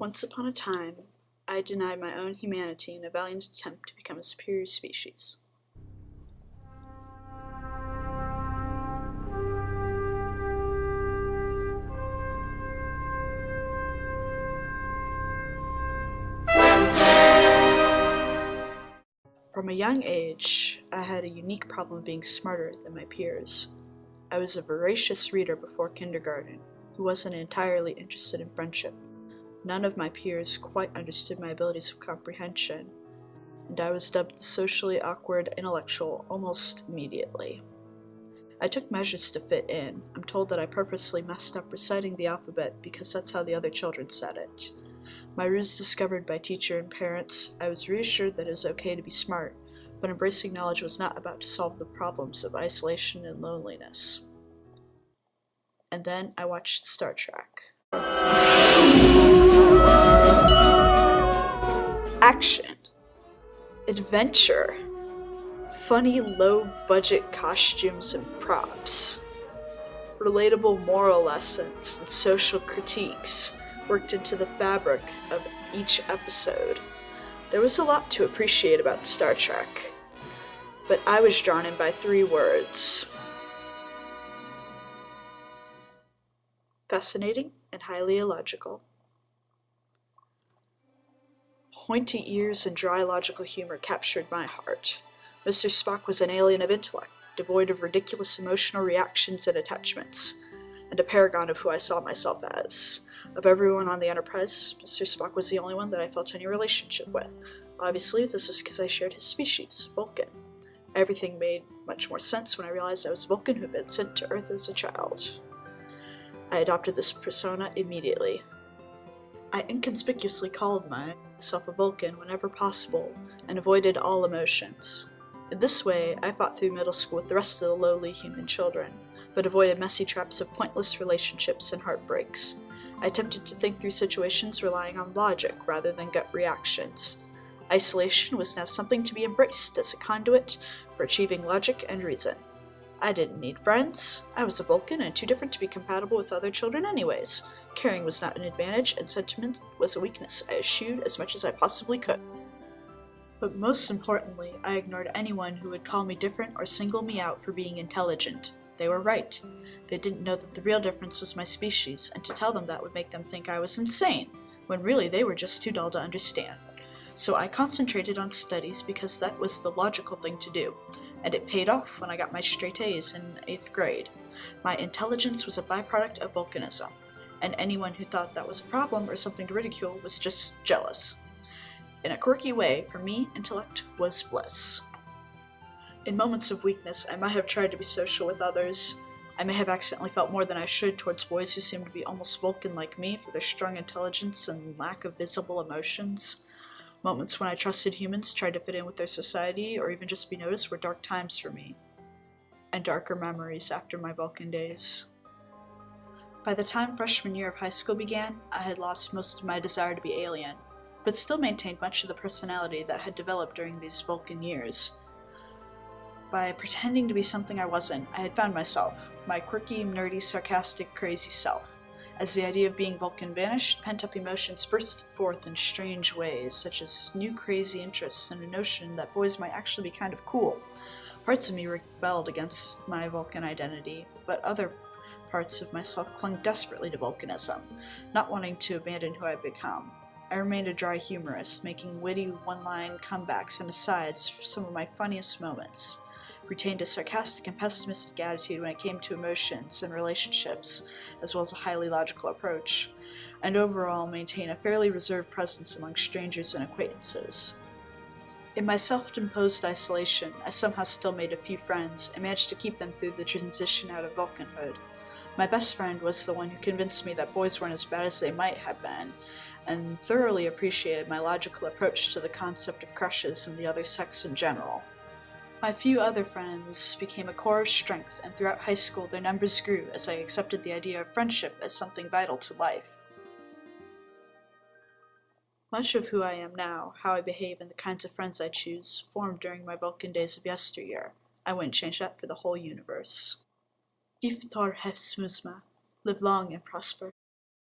Once upon a time, I denied my own humanity in a valiant attempt to become a superior species. From a young age, I had a unique problem of being smarter than my peers. I was a voracious reader before kindergarten, who wasn't entirely interested in friendship. None of my peers quite understood my abilities of comprehension, and I was dubbed the socially awkward intellectual almost immediately. I took measures to fit in. I'm told that I purposely messed up reciting the alphabet because that's how the other children said it. My ruse discovered by teacher and parents, I was reassured that it was okay to be smart, but embracing knowledge was not about to solve the problems of isolation and loneliness. And then I watched Star Trek. Action, adventure, funny low-budget costumes and props, relatable moral lessons and social critiques worked into the fabric of each episode. There was a lot to appreciate about Star Trek, but I was drawn in by 3 words: fascinating and highly illogical. Pointy ears and dry logical humor captured my heart. Mr. Spock was an alien of intellect, devoid of ridiculous emotional reactions and attachments, and a paragon of who I saw myself as. Of everyone on the Enterprise, Mr. Spock was the only one that I felt any relationship with. Obviously, this was because I shared his species, Vulcan. Everything made much more sense when I realized I was Vulcan who had been sent to Earth as a child. I adopted this persona immediately. I inconspicuously called myself a Vulcan whenever possible, and avoided all emotions. In this way, I fought through middle school with the rest of the lowly human children, but avoided messy traps of pointless relationships and heartbreaks. I attempted to think through situations relying on logic rather than gut reactions. Isolation was now something to be embraced as a conduit for achieving logic and reason. I didn't need friends. I was a Vulcan and too different to be compatible with other children anyways. Caring was not an advantage, and sentiment was a weakness. I eschewed as much as I possibly could. But most importantly, I ignored anyone who would call me different or single me out for being intelligent. They were right. They didn't know that the real difference was my species, and to tell them that would make them think I was insane, when really they were just too dull to understand. So I concentrated on studies because that was the logical thing to do, and it paid off when I got my straight A's in 8th grade. My intelligence was a byproduct of volcanism, and anyone who thought that was a problem or something to ridicule was just jealous. In a quirky way, for me, intellect was bliss. In moments of weakness, I might have tried to be social with others. I may have accidentally felt more than I should towards boys who seemed to be almost Vulcan like me for their strong intelligence and lack of visible emotions. Moments when I trusted humans, tried to fit in with their society, or even just be noticed were dark times for me, and darker memories after my Vulcan days. By the time freshman year of high school began, I had lost most of my desire to be alien, but still maintained much of the personality that had developed during these Vulcan years. By pretending to be something I wasn't, I had found myself, my quirky, nerdy, sarcastic, crazy self. As the idea of being Vulcan vanished, pent-up emotions burst forth in strange ways, such as new crazy interests and a notion that boys might actually be kind of cool. Parts of me rebelled against my Vulcan identity, but other parts of myself clung desperately to Vulcanism, not wanting to abandon who I'd become. I remained a dry humorist, making witty one-line comebacks and asides for some of my funniest moments. Retained a sarcastic and pessimistic attitude when it came to emotions and relationships, as well as a highly logical approach, and overall maintained a fairly reserved presence among strangers and acquaintances. In my self-imposed isolation, I somehow still made a few friends and managed to keep them through the transition out of Vulcanhood. My best friend was the one who convinced me that boys weren't as bad as they might have been, and thoroughly appreciated my logical approach to the concept of crushes and the other sex in general. My few other friends became a core of strength, and throughout high school their numbers grew as I accepted the idea of friendship as something vital to life. Much of who I am now, how I behave, and the kinds of friends I choose, formed during my Vulcan days of yesteryear. I wouldn't change that for the whole universe. Gif Thor Hefsmusma, live long and prosper.